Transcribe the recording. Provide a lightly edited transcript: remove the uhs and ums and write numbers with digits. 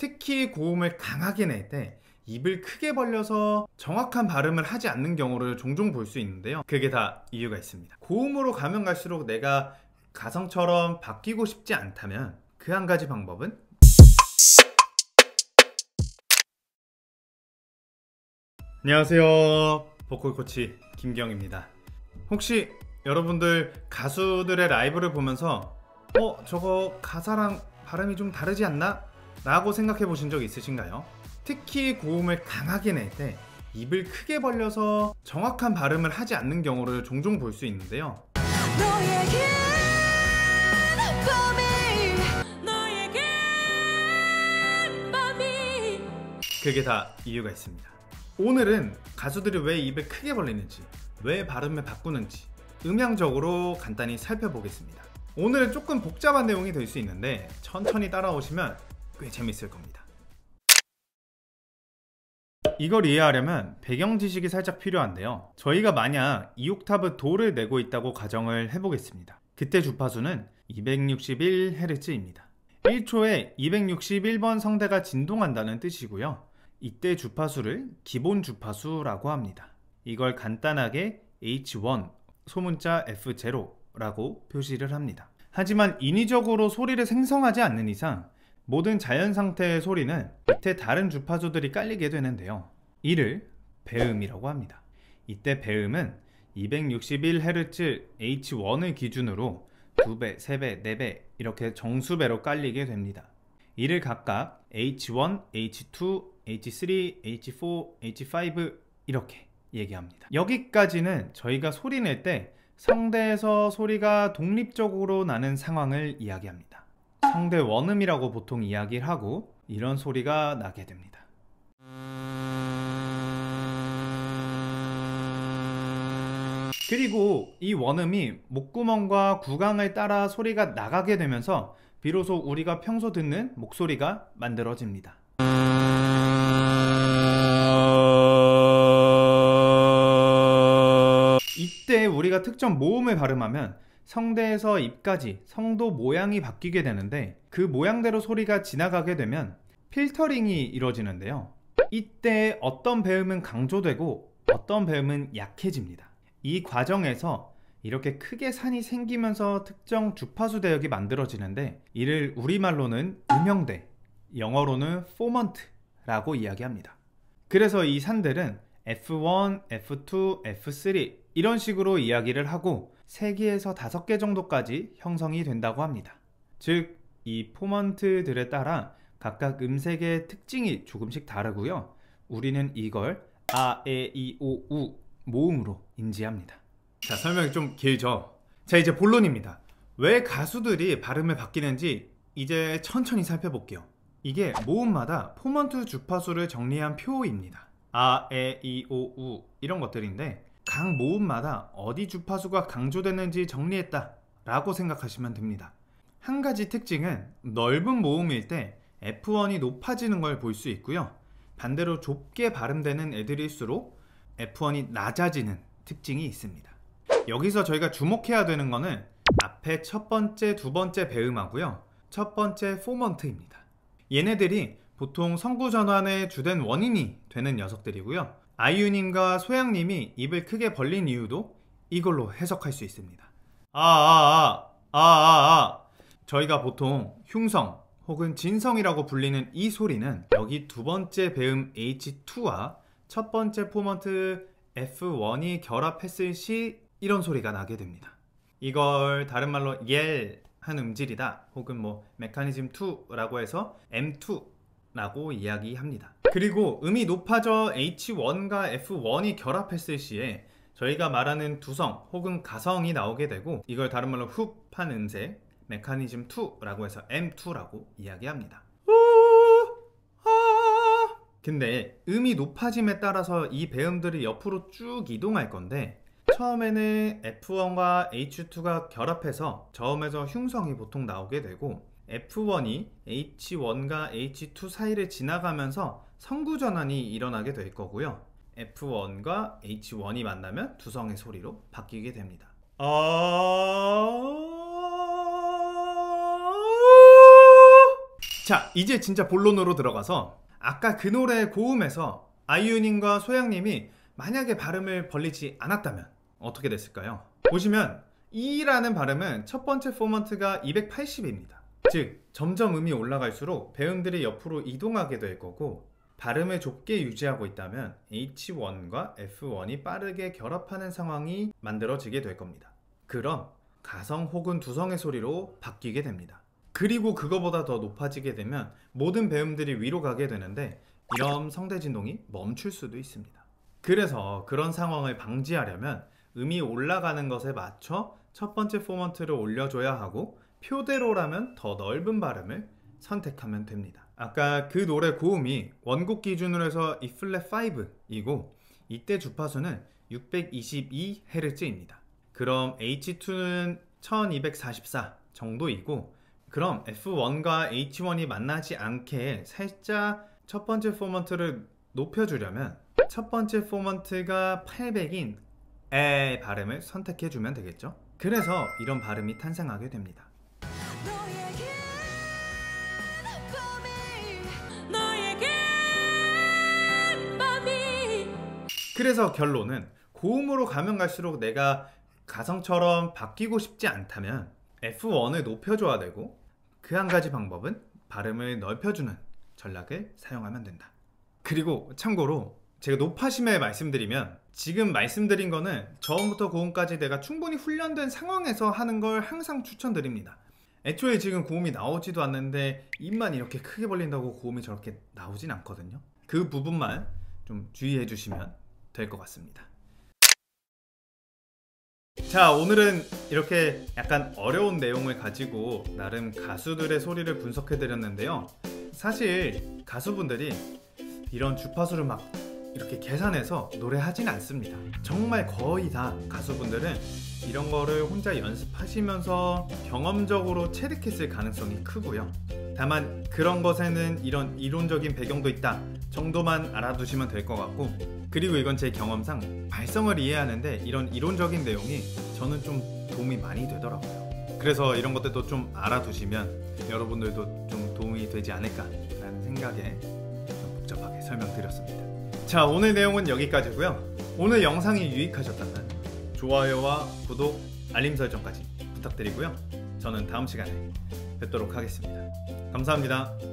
특히 고음을 강하게 낼 때 입을 크게 벌려서 정확한 발음을 하지 않는 경우를 종종 볼 수 있는데요. 그게 다 이유가 있습니다. 고음으로 가면 갈수록 내가 가성처럼 바뀌고 싶지 않다면 그 한 가지 방법은 안녕하세요, 보컬 코치 김경입니다. 혹시 여러분들 가수들의 라이브를 보면서 저거 가사랑 발음이 좀 다르지 않나? 라고 생각해 보신 적 있으신가요? 특히 고음을 강하게 낼 때 입을 크게 벌려서 정확한 발음을 하지 않는 경우를 종종 볼 수 있는데요. 그게 다 이유가 있습니다. 오늘은 가수들이 왜 입을 크게 벌리는지, 왜 발음을 바꾸는지 음향적으로 간단히 살펴보겠습니다. 오늘은 조금 복잡한 내용이 될 수 있는데 천천히 따라오시면 꽤 재밌을 겁니다. 이걸 이해하려면 배경 지식이 살짝 필요한데요. 저희가 만약 2옥타브 도를 내고 있다고 가정을 해보겠습니다. 그때 주파수는 261Hz입니다. 1초에 261번 성대가 진동한다는 뜻이고요. 이때 주파수를 기본 주파수라고 합니다. 이걸 간단하게 H1, 소문자 F0라고 표시를 합니다. 하지만 인위적으로 소리를 생성하지 않는 이상 모든 자연 상태의 소리는 밑에 다른 주파수들이 깔리게 되는데요. 이를 배음이라고 합니다. 이때 배음은 261Hz H1을 기준으로 2배, 3배, 4배 이렇게 정수배로 깔리게 됩니다. 이를 각각 H1, H2, H3, H4, H5 이렇게 얘기합니다. 여기까지는 저희가 소리 낼 때 성대에서 소리가 독립적으로 나는 상황을 이야기합니다. 성대 원음이라고 보통 이야기를 하고 이런 소리가 나게 됩니다. 그리고 이 원음이 목구멍과 구강을 따라 소리가 나가게 되면서 비로소 우리가 평소 듣는 목소리가 만들어집니다. 이때 우리가 특정 모음을 발음하면 성대에서 입까지 성도 모양이 바뀌게 되는데 그 모양대로 소리가 지나가게 되면 필터링이 이루어지는데요. 이때 어떤 배음은 강조되고 어떤 배음은 약해집니다. 이 과정에서 이렇게 크게 산이 생기면서 특정 주파수 대역이 만들어지는데 이를 우리말로는 음형대, 영어로는 포먼트라고 이야기합니다. 그래서 이 산들은 F1, F2, F3 이런 식으로 이야기를 하고 3개에서 5개 정도까지 형성이 된다고 합니다. 즉, 이 포먼트들에 따라 각각 음색의 특징이 조금씩 다르고요. 우리는 이걸 아, 에, 이, 오, 우 모음으로 인지합니다. 자, 설명이 좀 길죠? 자, 이제 본론입니다. 왜 가수들이 발음을 바뀌는지 이제 천천히 살펴볼게요. 이게 모음마다 포먼트 주파수를 정리한 표입니다. 아, 에, 이, 오, 우 이런 것들인데 각 모음마다 어디 주파수가 강조되는지 정리했다 라고 생각하시면 됩니다. 한 가지 특징은 넓은 모음일 때 F1이 높아지는 걸 볼 수 있고요. 반대로 좁게 발음되는 애들일수록 F1이 낮아지는 특징이 있습니다. 여기서 저희가 주목해야 되는 거는 앞에 첫 번째, 두 번째 배음하고요. 첫 번째 포먼트입니다. 얘네들이 보통 성구 전환의 주된 원인이 되는 녀석들이고요. 아이유님과 소양님이 입을 크게 벌린 이유도 이걸로 해석할 수 있습니다. 저희가 보통 흉성 혹은 진성이라고 불리는 이 소리는 여기 두 번째 배음 H2와 첫 번째 포먼트 F1이 결합했을 시 이런 소리가 나게 됩니다. 이걸 다른 말로 한 음질이다 혹은 뭐 메커니즘 2라고 해서 M2라고 이야기합니다. 그리고 음이 높아져 H1과 F1이 결합했을 시에 저희가 말하는 두성 혹은 가성이 나오게 되고 이걸 다른 말로 흡한 음색 메커니즘 2라고 해서 M2라고 이야기합니다. 근데 음이 높아짐에 따라서 이 배음들이 옆으로 쭉 이동할 건데 처음에는 F1과 H2가 결합해서 저음에서 흉성이 보통 나오게 되고 F1이 H1과 H2 사이를 지나가면서 성구 전환이 일어나게 될 거고요. F1과 H1이 만나면 두성의 소리로 바뀌게 됩니다. 자, 이제 진짜 본론으로 들어가서 아까 그 노래 고음에서 아이유님과 소양님이 만약에 발음을 벌리지 않았다면 어떻게 됐을까요? 보시면 E라는 발음은 첫 번째 포먼트가 280입니다. 즉 점점 음이 올라갈수록 배음들이 옆으로 이동하게 될 거고, 발음을 좁게 유지하고 있다면 H1과 F1이 빠르게 결합하는 상황이 만들어지게 될 겁니다. 그럼 가성 혹은 두성의 소리로 바뀌게 됩니다. 그리고 그거보다 더 높아지게 되면 모든 배음들이 위로 가게 되는데 이런 성대 진동이 멈출 수도 있습니다. 그래서 그런 상황을 방지하려면 음이 올라가는 것에 맞춰 첫 번째 포먼트를 올려줘야 하고, 표대로라면 더 넓은 발음을 선택하면 됩니다. 아까 그 노래 고음이 원곡 기준으로 해서 E 플랫 5이고 이때 주파수는 622Hz입니다. 그럼 H2는 1244 정도이고, 그럼 F1과 H1이 만나지 않게 살짝 첫 번째 포먼트를 높여주려면 첫 번째 포먼트가 800인 에 발음을 선택해주면 되겠죠. 그래서 이런 발음이 탄생하게 됩니다. 그래서 결론은 고음으로 가면 갈수록 내가 가성처럼 바뀌고 싶지 않다면 F1을 높여줘야 되고, 그 한 가지 방법은 발음을 넓혀주는 전략을 사용하면 된다. 그리고 참고로 제가 높아심에 말씀드리면, 지금 말씀드린 거는 저음부터 고음까지 내가 충분히 훈련된 상황에서 하는 걸 항상 추천드립니다. 애초에 지금 고음이 나오지도 않는데 입만 이렇게 크게 벌린다고 고음이 저렇게 나오진 않거든요. 그 부분만 좀 주의해 주시면 될 것 같습니다. 자, 오늘은 이렇게 약간 어려운 내용을 가지고 나름 가수들의 소리를 분석해 드렸는데요. 사실 가수분들이 이런 주파수를 막 이렇게 계산해서 노래하진 않습니다. 정말 거의 다 가수분들은 이런 거를 혼자 연습하시면서 경험적으로 체득했을 가능성이 크고요. 다만 그런 것에는 이런 이론적인 배경도 있다 정도만 알아두시면 될 것 같고, 그리고 이건 제 경험상 발성을 이해하는데 이런 이론적인 내용이 저는 좀 도움이 많이 되더라고요. 그래서 이런 것들도 좀 알아두시면 여러분들도 좀 도움이 되지 않을까라는 생각에 좀 복잡하게 설명드렸습니다. 자, 오늘 내용은 여기까지고요. 오늘 영상이 유익하셨다면 좋아요와 구독, 알림 설정까지 부탁드리고요. 저는 다음 시간에 뵙도록 하겠습니다. 감사합니다.